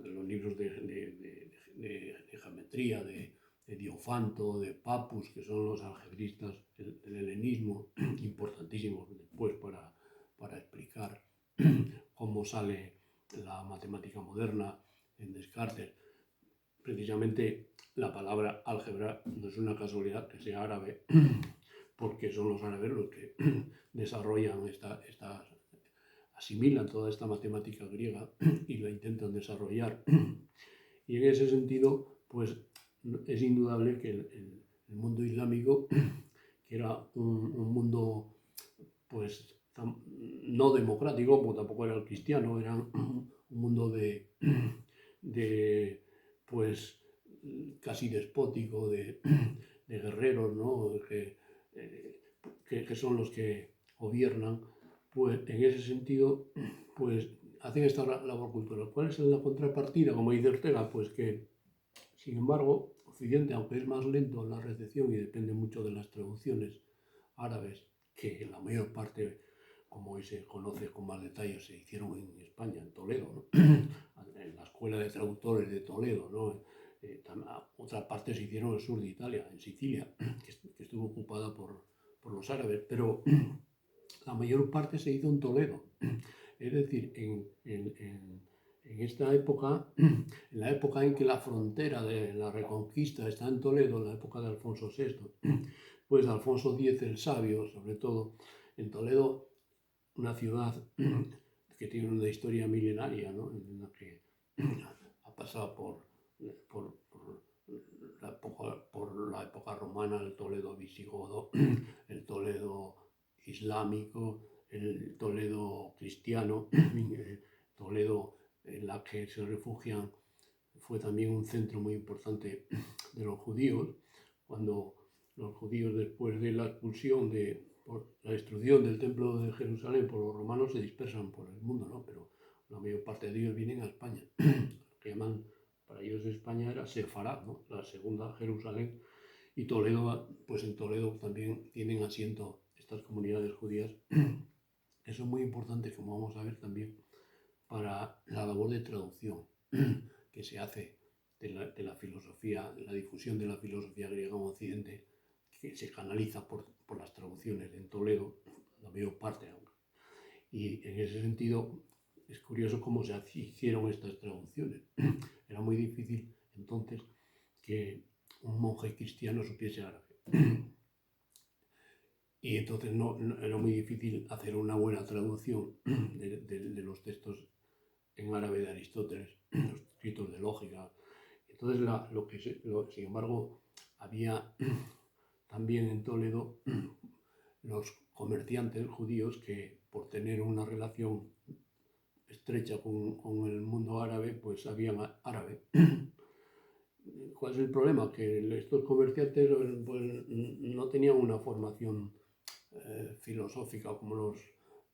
los libros de geometría, de Diofanto, de Papus, que son los algebristas del helenismo, importantísimos después para explicar cómo sale la matemática moderna en Descartes. Precisamente la palabra álgebra no es una casualidad que sea árabe, porque son los árabes los que desarrollan asimilan toda esta matemática griega y la intentan desarrollar. Y en ese sentido, pues es indudable que el mundo islámico, que era un mundo pues no democrático, como tampoco era el cristiano, era un mundo de pues casi despótico, de guerreros, ¿no? que son los que gobiernan, pues en ese sentido, pues hacen esta labor cultural. ¿Cuál es la contrapartida? Como dice Ortega, pues que, sin embargo, Occidente, aunque es más lento en la recepción y depende mucho de las traducciones árabes, que la mayor parte, como hoy se conoce con más detalle, se hicieron en España, en Toledo, ¿no? En la Escuela de Traductores de Toledo, ¿no? Otra parte se hicieron en el sur de Italia, en Sicilia, que estuvo ocupada por los árabes, pero la mayor parte se hizo en Toledo. Es decir, en esta época, en la época en que la frontera de la Reconquista está en Toledo, en la época de Alfonso VI, pues Alfonso X el Sabio, sobre todo, en Toledo, una ciudad que tiene una historia milenaria, ¿no? En la que ha pasado por la época romana, el Toledo visigodo, el Toledo islámico, el Toledo cristiano, Toledo en la que se refugian, fue también un centro muy importante de los judíos, cuando los judíos, después de la expulsión, por la destrucción del templo de Jerusalén por los romanos, se dispersan por el mundo, ¿no? Pero la mayor parte de ellos vienen a España, que llaman, para ellos España era Sefarad, ¿no? La segunda Jerusalén, y Toledo, pues en Toledo también tienen asiento estas comunidades judías, que son muy importantes, como vamos a ver también, para la labor de traducción que se hace de la filosofía, de la difusión de la filosofía griega en Occidente, que se canaliza por las traducciones en Toledo, la mayor parte. Y en ese sentido es curioso cómo se hicieron estas traducciones. Era muy difícil entonces que un monje cristiano supiese árabe. Y entonces era muy difícil hacer una buena traducción de los textos en árabe de Aristóteles, los escritos de lógica. Entonces, sin embargo, había también en Toledo los comerciantes judíos que, por tener una relación estrecha con el mundo árabe, pues sabían árabe. ¿Cuál es el problema? Que estos comerciantes pues, no tenían una formación filosófica como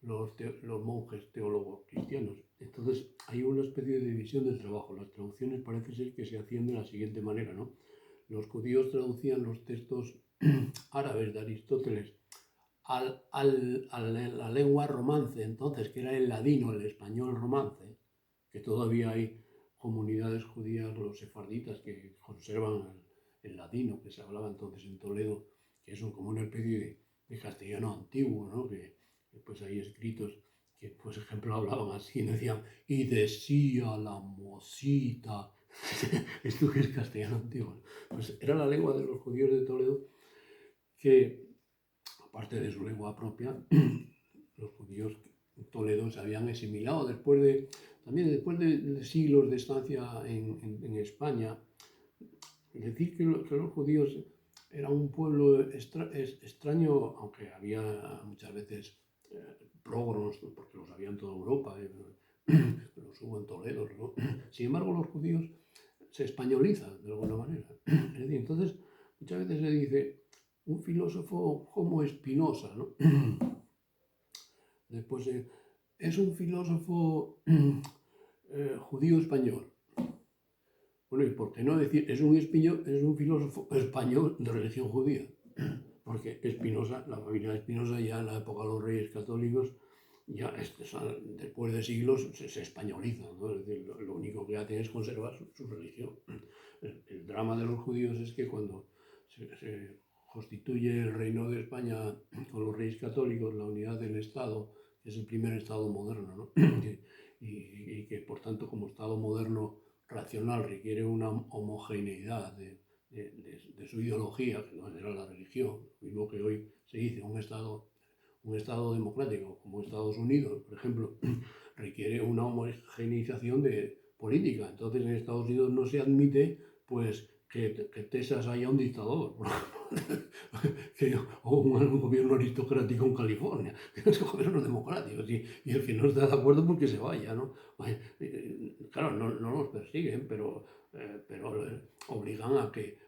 los monjes teólogos cristianos. Entonces hay una especie de división del trabajo. Las traducciones parece ser que se hacían de la siguiente manera, ¿no? Los judíos traducían los textos árabes de Aristóteles a la lengua romance, entonces, que era el ladino, el español romance, que todavía hay comunidades judías, los sefarditas, que conservan el ladino que se hablaba entonces en Toledo, que es como una especie de castellano antiguo, ¿no? Que pues hay escritos que, por ejemplo, hablaban así, decían, y decía la mosita, esto que es castellano antiguo. Pues era la lengua de los judíos de Toledo, que, aparte de su lengua propia, los judíos en Toledo se habían asimilado también después de siglos de estancia en España. Decir que los judíos eran un pueblo extraño, aunque había muchas veces prógonos, porque los había en toda Europa, los hubo en Toledo, ¿no? Sin embargo, los judíos se españolizan de alguna manera. Es decir, entonces, muchas veces se dice un filósofo como Spinoza, ¿no? Después es un filósofo judío español. Bueno, ¿y por qué no decir es un filósofo español de religión judía? Porque Spinoza, la familia de Spinoza, ya en la época de los reyes católicos, ya después de siglos se españolizan, ¿no? Es decir, lo único que hacen es conservar su religión. El drama de los judíos es que cuando se constituye el Reino de España con los reyes católicos, la unidad del Estado, que es el primer Estado moderno, ¿no? y que por tanto como Estado moderno racional requiere una homogeneidad de su ideología, que no era la religión, lo mismo que hoy se dice, un Estado democrático como Estados Unidos, por ejemplo, requiere una homogeneización de política. Entonces en Estados Unidos no se admite pues que Texas haya un dictador o un gobierno aristocrático en California, es gobiernos democráticos y el que no está de acuerdo pues que se vaya, ¿no? Claro, no los persiguen, pero obligan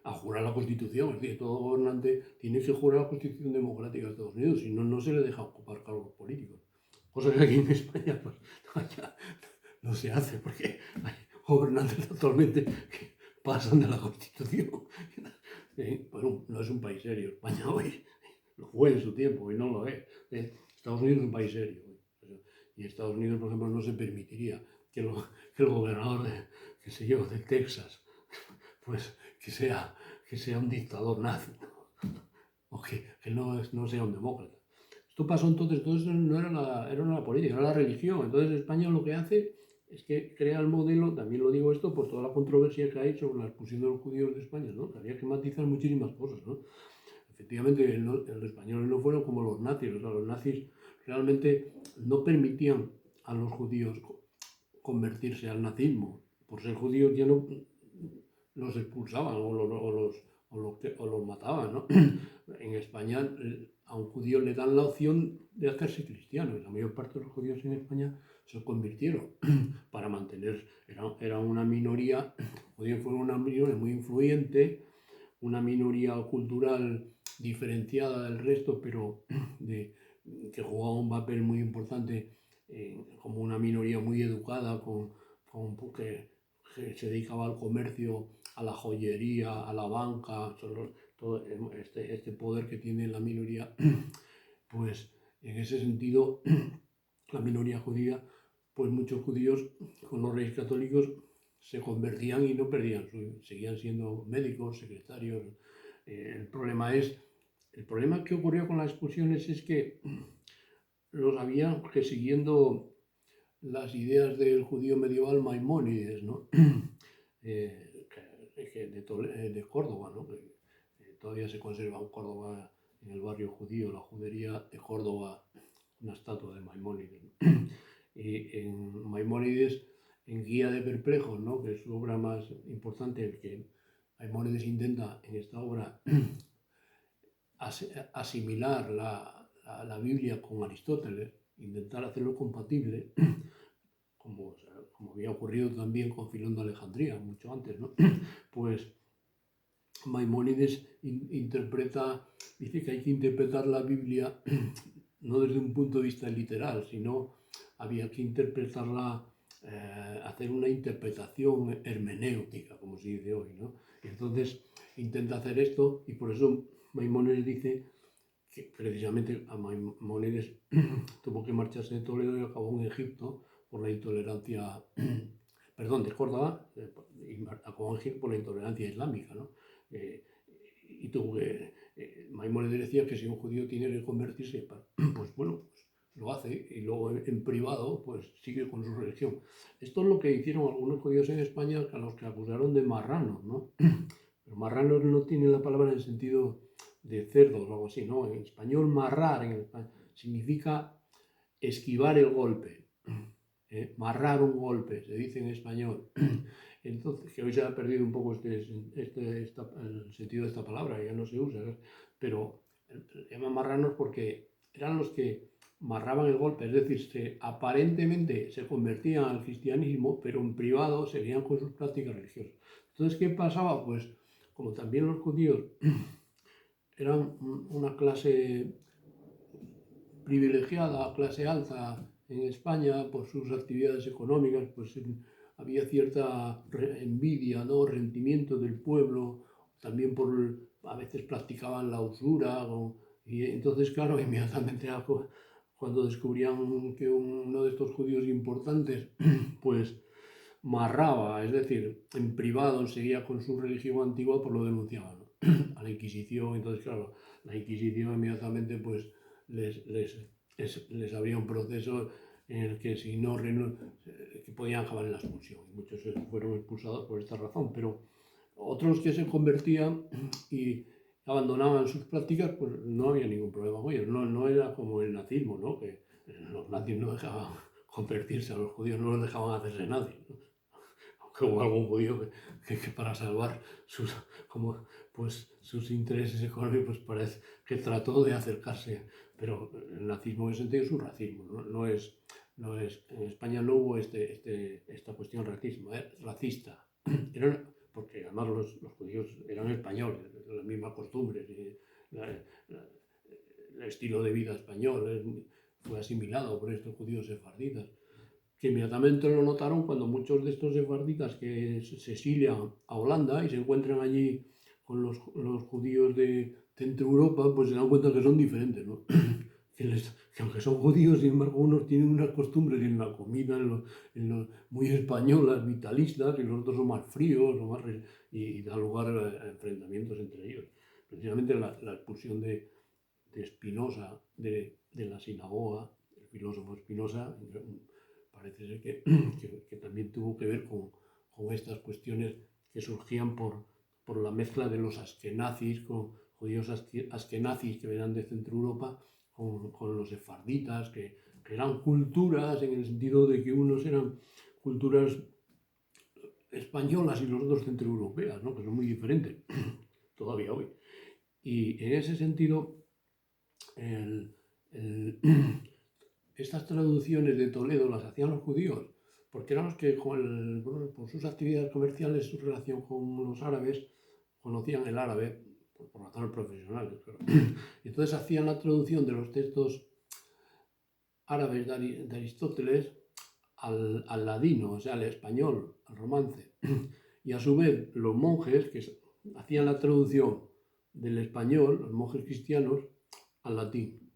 a jurar la Constitución. Es decir, todo gobernante tiene que jurar la Constitución democrática de Estados Unidos, si no, no se le deja ocupar cargos políticos. Cosa que aquí en España pues, no se hace, porque hay gobernantes actualmente que pasan de la Constitución. Bueno, no es un país serio. España hoy lo fue en su tiempo y no lo es. Estados Unidos es un país serio. Y Estados Unidos, por ejemplo, no se permitiría que el gobernador qué sé yo, de Texas, pues que sea un dictador nazi, o que no sea un demócrata. Esto pasó entonces, todo eso no era la política, era la religión. Entonces España lo que hace es que crea el modelo, también lo digo esto por toda la controversia que hay sobre la expulsión de los judíos de España, ¿no? Que había que matizar muchísimas cosas, ¿no? Efectivamente, los españoles no fueron como los nazis, o sea, los nazis realmente no permitían a los judíos convertirse al nazismo. Por ser judíos ya no los expulsaban o los mataban, ¿no? En España a un judío le dan la opción de hacerse cristiano y la mayor parte de los judíos en España se convirtieron para mantener, era una minoría, los judíos fueron una minoría muy influyente, una minoría cultural diferenciada del resto, pero que jugaba un papel muy importante como una minoría muy educada, que se dedicaba al comercio, a la joyería, a la banca, todo este poder que tiene la minoría, pues en ese sentido, la minoría judía, pues muchos judíos con los reyes católicos se convertían y no perdían, seguían siendo médicos, secretarios. El problema que ocurrió con las expulsiones es que los había que siguiendo las ideas del judío medieval Maimónides, ¿no? De Córdoba, ¿no? Todavía se conserva en Córdoba, en el barrio judío, la judería de Córdoba, una estatua de Maimónides, ¿no? Y en Maimónides, en Guía de Perplejos, ¿no? Que es su obra más importante, el que Maimónides intenta en esta obra asimilar la Biblia con Aristóteles, intentar hacerlo compatible, como había ocurrido también con Filón de Alejandría, mucho antes, ¿no? Pues Maimónides dice que hay que interpretar la Biblia no desde un punto de vista literal, sino había que interpretarla, hacer una interpretación hermenéutica, como se dice hoy, ¿no? Y entonces intenta hacer esto y por eso Maimónides dice que precisamente a Maimónides tuvo que marcharse de Toledo y acabó en Egipto por la intolerancia, perdón, de Córdoba, y acabó en Egipto por la intolerancia islámica, ¿no? Y tuvo que, Maimónides decía que si un judío tiene que convertirse, pues bueno, pues lo hace y luego en privado pues sigue con su religión. Esto es lo que hicieron algunos judíos en España a los que acusaron de marranos, ¿no? Pero marranos no tiene la palabra en el sentido de cerdos o algo así, ¿no? En español marrar significa esquivar el golpe, marrar un golpe, se dice en español. Entonces, que hoy se ha perdido un poco el sentido de esta palabra, ya no se usa, ¿no? Pero se llaman marranos porque eran los que marraban el golpe, es decir, aparentemente se convertían al cristianismo, pero en privado seguían con sus prácticas religiosas. Entonces, ¿qué pasaba? Pues como también los judíos eran una clase privilegiada, clase alta en España por sus actividades económicas, pues había cierta envidia, ¿no? Resentimiento del pueblo, también a veces practicaban la usura, y entonces, claro, inmediatamente cuando descubrían que uno de estos judíos importantes, pues marraba, es decir, en privado seguía con su religión antigua, pues lo denunciaban, ¿no? A la Inquisición. Entonces, claro, la Inquisición inmediatamente pues les abría un proceso en el que si no que podían acabar en la expulsión. Y muchos fueron expulsados por esta razón, pero otros que se convertían y abandonaban sus prácticas, pues no había ningún problema con ellos. No era como el nazismo, ¿no? Que los nazis no dejaban convertirse, a los judíos no los dejaban hacerse nazis, ¿no? Aunque hubo algún judío que para salvar sus intereses económicos, pues parece que trató de acercarse, pero el nazismo en ese sentido es un racismo, en España no hubo esta cuestión racista, porque además los judíos eran españoles, las mismas costumbres, y el estilo de vida español fue asimilado por estos judíos sefarditas, que inmediatamente lo notaron cuando muchos de estos sefarditas que se exilian a Holanda y se encuentran allí con los judíos de Centro Europa, pues se dan cuenta que son diferentes, ¿no? Que aunque son judíos, sin embargo, unos tienen unas costumbres en la comida muy españolas, vitalistas, y los otros son más fríos, y da lugar a enfrentamientos entre ellos. Precisamente la expulsión de Spinoza de la sinagoga, el filósofo Spinoza, parece ser que también tuvo que ver con estas cuestiones que surgían por la mezcla de los askenazis, con judíos askenazis que venían de Centro Europa, con los sefarditas, que eran culturas en el sentido de que unos eran culturas españolas y los otros centroeuropeas, ¿no? Que son muy diferentes todavía hoy. Y en ese sentido, estas traducciones de Toledo las hacían los judíos, porque eran los que, por sus actividades comerciales, su relación con los árabes, conocían el árabe, por razones profesionales. Y entonces hacían la traducción de los textos árabes de Aristóteles al ladino, o sea, al español, al romance. Y a su vez, los monjes que hacían la traducción del español, los monjes cristianos, al latín.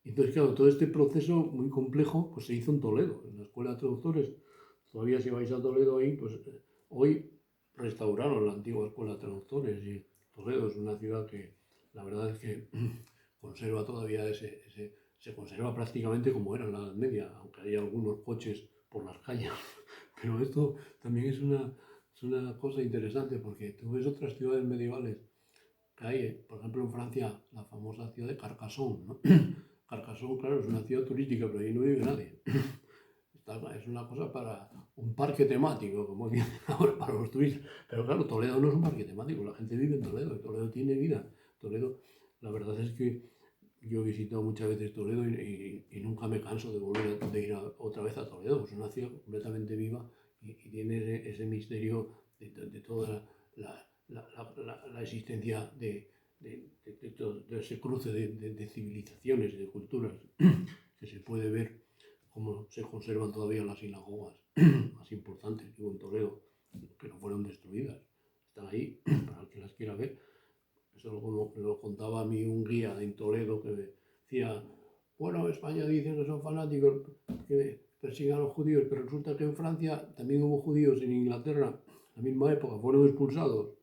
Entonces, claro, todo este proceso muy complejo pues se hizo en Toledo, en la Escuela de Traductores. Todavía si vais a Toledo ahí, pues hoy restauraron la antigua Escuela de Traductores y Toledo es una ciudad que la verdad es que conserva todavía se conserva prácticamente como era en la Edad Media, aunque hay algunos coches por las calles. Pero esto también es una cosa interesante porque tú ves otras ciudades medievales que hay, por ejemplo en Francia, la famosa ciudad de Carcassonne, ¿no? Carcassonne, claro, es una ciudad turística, pero ahí no vive nadie. Es una cosa para un parque temático, como dicen ahora, para los turistas. Pero claro, Toledo no es un parque temático, la gente vive en Toledo, Toledo tiene vida. Toledo, la verdad es que yo he visitado muchas veces Toledo y nunca me canso de ir otra vez a Toledo. Es una ciudad completamente viva y tiene ese misterio de toda la existencia de ese cruce de civilizaciones y de culturas que se puede ver cómo se conservan todavía las sinagogas más importantes, digo, en Toledo, que no fueron destruidas. Están ahí para el que las quiera ver. Eso lo contaba a mí un guía en Toledo que decía, bueno, España dice que son fanáticos, que persigan a los judíos, pero resulta que en Francia también hubo judíos, en Inglaterra, en la misma época, fueron expulsados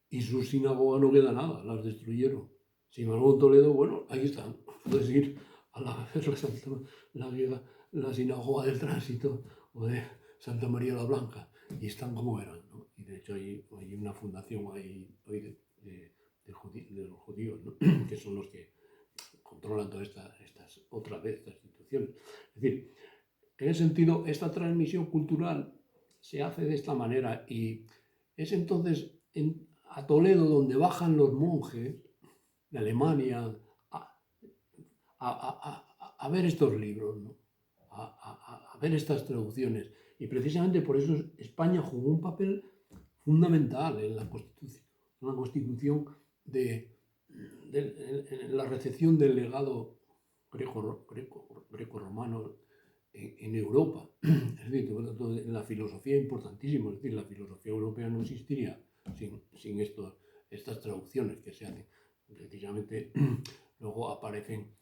y su sinagoga no queda nada, las destruyeron. Sin embargo, en Toledo, bueno, ahí están. Puedes ir a la sinagoga del Tránsito o de Santa María la Blanca y están como eran, ¿no? Y de hecho hay una fundación ahí de los judíos, ¿no? Que son los que controlan todas estas instituciones. Es decir, en ese sentido, esta transmisión cultural se hace de esta manera y es entonces a Toledo donde bajan los monjes de Alemania a ver estos libros, ¿no? A ver estas traducciones. Y precisamente por eso España jugó un papel fundamental en la constitución en la recepción del legado greco-romano en Europa. Es decir, en la filosofía importantísimo, es decir, la filosofía europea no existiría sin estas traducciones que se hacen. Precisamente luego aparecen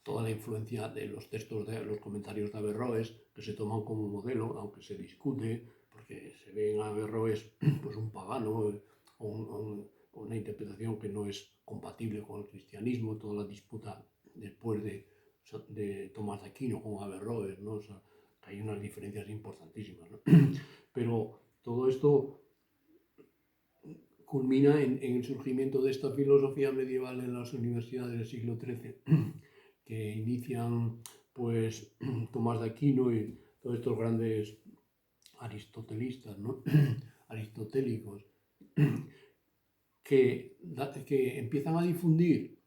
toda la influencia de los textos, de los comentarios de Averroes, que se toman como modelo, aunque se discute, porque se ve en Averroes pues un pagano, o una interpretación que no es compatible con el cristianismo, toda la disputa después de Tomás de Aquino con Averroes, ¿no? O sea, hay unas diferencias importantísimas, ¿no? Pero todo esto culmina en el surgimiento de esta filosofía medieval en las universidades del siglo XIII, que inician pues Tomás de Aquino y todos estos grandes aristotelistas, ¿no? Aristotélicos, que empiezan a difundir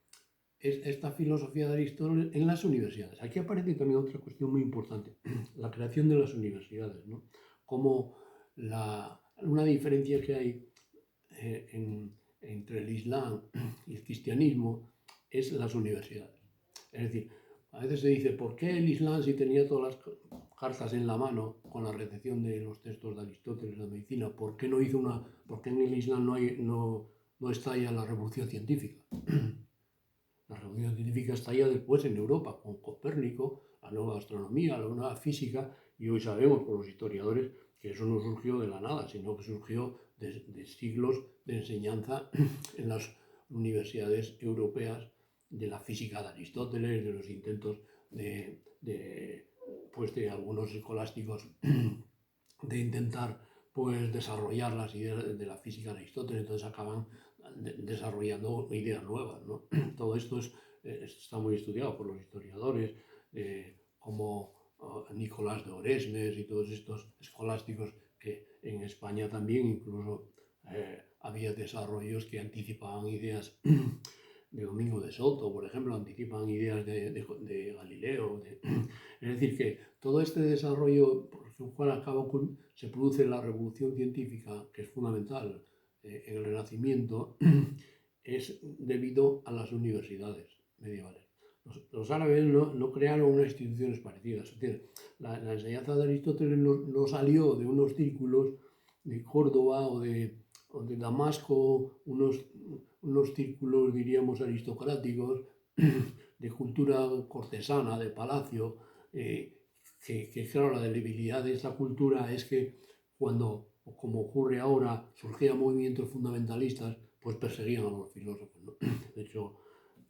esta filosofía de Aristóteles en las universidades. Aquí aparece también otra cuestión muy importante, la creación de las universidades, ¿no? Como una diferencia que hay entre el Islam y el cristianismo es las universidades. Es decir, a veces se dice, ¿por qué el Islam, si tenía todas las cartas en la mano con la recepción de los textos de Aristóteles, la medicina, ¿por qué en el Islam no estalla la revolución científica? La revolución científica estalla después en Europa, con Copérnico, la nueva astronomía, la nueva física, y hoy sabemos por los historiadores que eso no surgió de la nada, sino que surgió de siglos de enseñanza en las universidades europeas de la física de Aristóteles, de los intentos de algunos escolásticos de intentar pues, desarrollar las ideas de la física de Aristóteles, entonces acaban desarrollando ideas nuevas, ¿no? Todo esto está muy estudiado por los historiadores, como Nicolás de Oresmes y todos estos escolásticos, que en España también incluso había desarrollos que anticipaban ideas de Domingo de Soto, por ejemplo, anticipan ideas de Galileo. Es decir, que todo este desarrollo, por el cual al cabo se produce la revolución científica, que es fundamental en el Renacimiento, es debido a las universidades medievales. Los árabes no crearon unas instituciones parecidas. Es decir, la enseñanza de Aristóteles no salió de unos círculos de Córdoba o de Damasco, unos círculos, diríamos, aristocráticos, de cultura cortesana, de palacio, que claro, la debilidad de esta cultura es que cuando, como ocurre ahora, surgían movimientos fundamentalistas, pues perseguían a los filósofos, ¿no?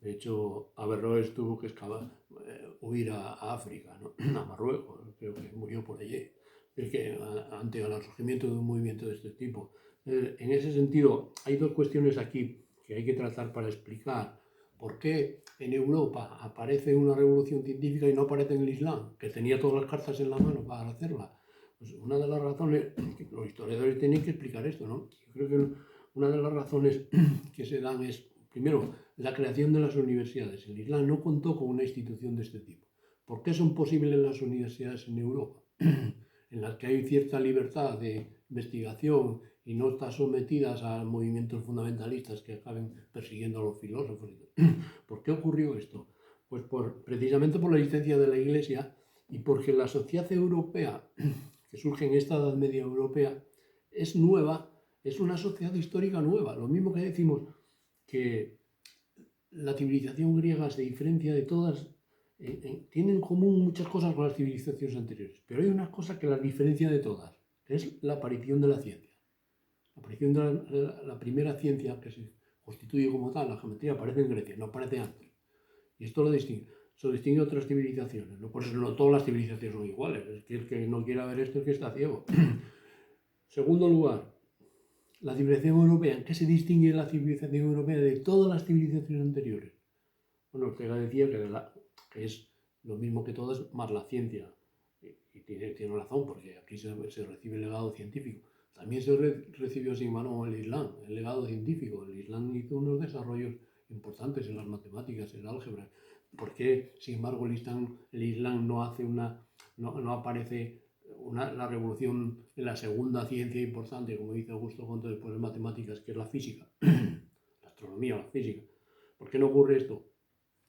De hecho, Averroes tuvo que huir a África, ¿no? A Marruecos, creo que murió por allí, ante el surgimiento de un movimiento de este tipo. En ese sentido, hay dos cuestiones aquí que hay que tratar para explicar por qué en Europa aparece una revolución científica y no aparece en el Islam, que tenía todas las cartas en la mano para hacerla. Pues una de las razones, que los historiadores tienen que explicar esto, ¿no? Yo creo que una de las razones que se dan es, primero, la creación de las universidades. El Islam no contó con una institución de este tipo. ¿Por qué son posibles las universidades en Europa? En las que hay cierta libertad de investigación y no están sometidas a movimientos fundamentalistas que acaben persiguiendo a los filósofos. ¿Por qué ocurrió esto? Pues precisamente por la existencia de la Iglesia y porque la sociedad europea, que surge en esta Edad Media europea, es nueva, es una sociedad histórica nueva. Lo mismo que decimos que la civilización griega se diferencia de todas, tiene en común muchas cosas con las civilizaciones anteriores, pero hay una cosa que las diferencia de todas, que es la aparición de la ciencia. La aparición de la primera ciencia que se constituye como tal, la geometría, aparece en Grecia, no aparece antes. Y esto lo distingue de otras civilizaciones. ¿No? Por eso no todas las civilizaciones son iguales. Es que el que no quiera ver esto es que está ciego. Segundo lugar, la civilización europea. ¿En qué se distingue la civilización europea de todas las civilizaciones anteriores? Bueno, Ortega decía que es lo mismo que todas, más la ciencia. Y tiene razón, porque aquí se recibe el legado científico. También se recibió, sin embargo, el Islam, el legado científico. El Islam hizo unos desarrollos importantes en las matemáticas, en el álgebra. ¿Por qué, sin embargo, el Islam no aparece la revolución en la segunda ciencia importante, como dice Augusto Comte, después de matemáticas, que es la física, la astronomía, la física? ¿Por qué no ocurre esto?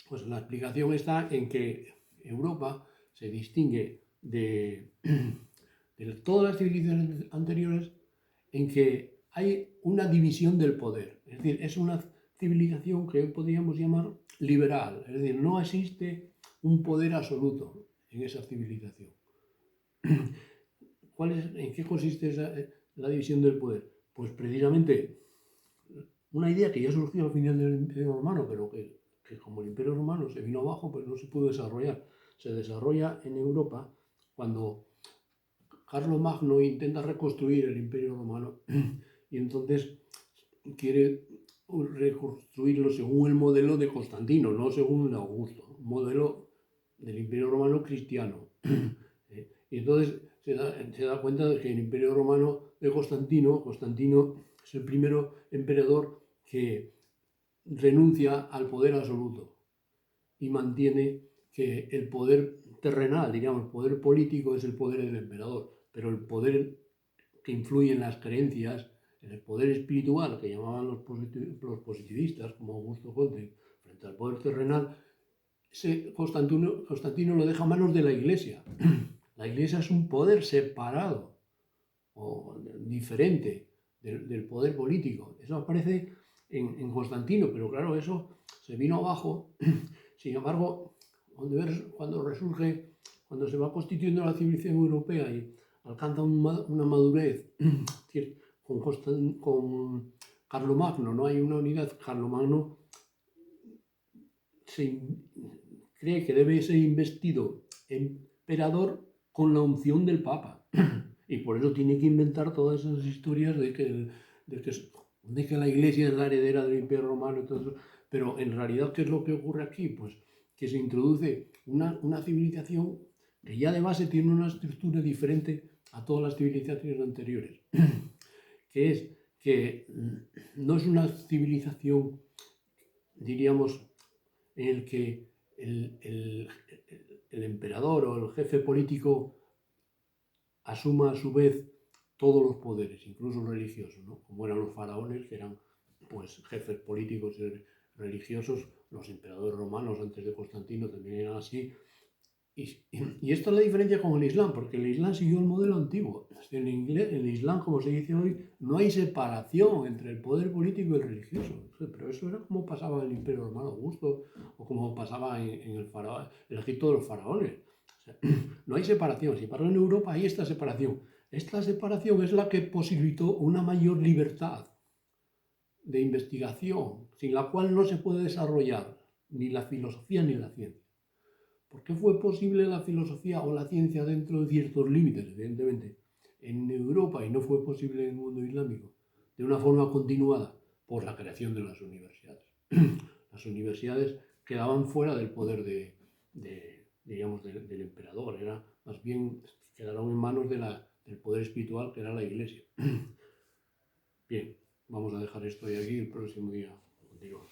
Pues la explicación está en que Europa se distingue de todas las civilizaciones anteriores en que hay una división del poder. Es decir, es una civilización que podríamos llamar liberal. Es decir, no existe un poder absoluto en esa civilización. ¿En qué consiste la división del poder? Pues precisamente una idea que ya surgió al final del Imperio Romano, pero que como el Imperio Romano se vino abajo, pues no se pudo desarrollar. Se desarrolla en Europa cuando Carlomagno intenta reconstruir el Imperio Romano y entonces quiere reconstruirlo según el modelo de Constantino, no según el de Augusto, un modelo del Imperio Romano cristiano. Y entonces se da cuenta de que el Imperio Romano de Constantino es el primero emperador que renuncia al poder absoluto y mantiene que el poder terrenal, digamos, el poder político es el poder del emperador, pero el poder que influye en las creencias, en el poder espiritual que llamaban los positivistas, como Augusto Conte, frente al poder terrenal, Constantino lo deja a manos de la Iglesia. La Iglesia es un poder separado o diferente del poder político. Eso aparece en Constantino, pero claro, eso se vino abajo. Sin embargo, cuando resurge, cuando se va constituyendo la civilización europea y alcanza una madurez con Carlomagno, no hay una unidad. Carlomagno cree que debe ser investido emperador con la unción del Papa. Y por eso tiene que inventar todas esas historias de que la Iglesia es la heredera del Imperio Romano y todo eso. Pero en realidad, ¿qué es lo que ocurre aquí? Pues que se introduce una civilización que ya de base tiene una estructura diferente a todas las civilizaciones anteriores. Que es que no es una civilización, diríamos, en el que el emperador o el jefe político asuma a su vez todos los poderes, incluso religiosos, ¿no? Como eran los faraones, que eran pues jefes políticos y religiosos. Los emperadores romanos antes de Constantino también eran así. Y esto es la diferencia con el Islam, porque el Islam siguió el modelo antiguo. En el Islam, como se dice hoy, no hay separación entre el poder político y el religioso. Pero eso era como pasaba en el Imperio Romano Augusto, o como pasaba en el Egipto de los faraones. O sea, no hay separación. Sin embargo, en Europa hay esta separación. Esta separación es la que posibilitó una mayor libertad de investigación, sin la cual no se puede desarrollar ni la filosofía ni la ciencia. ¿Por qué fue posible la filosofía o la ciencia dentro de ciertos límites, evidentemente, en Europa y no fue posible en el mundo islámico? De una forma continuada, por la creación de las universidades. Las universidades quedaban fuera del poder digamos, del emperador, más bien quedaron en manos del poder espiritual que era la Iglesia. Bien, vamos a dejar esto y aquí el próximo día continuamos.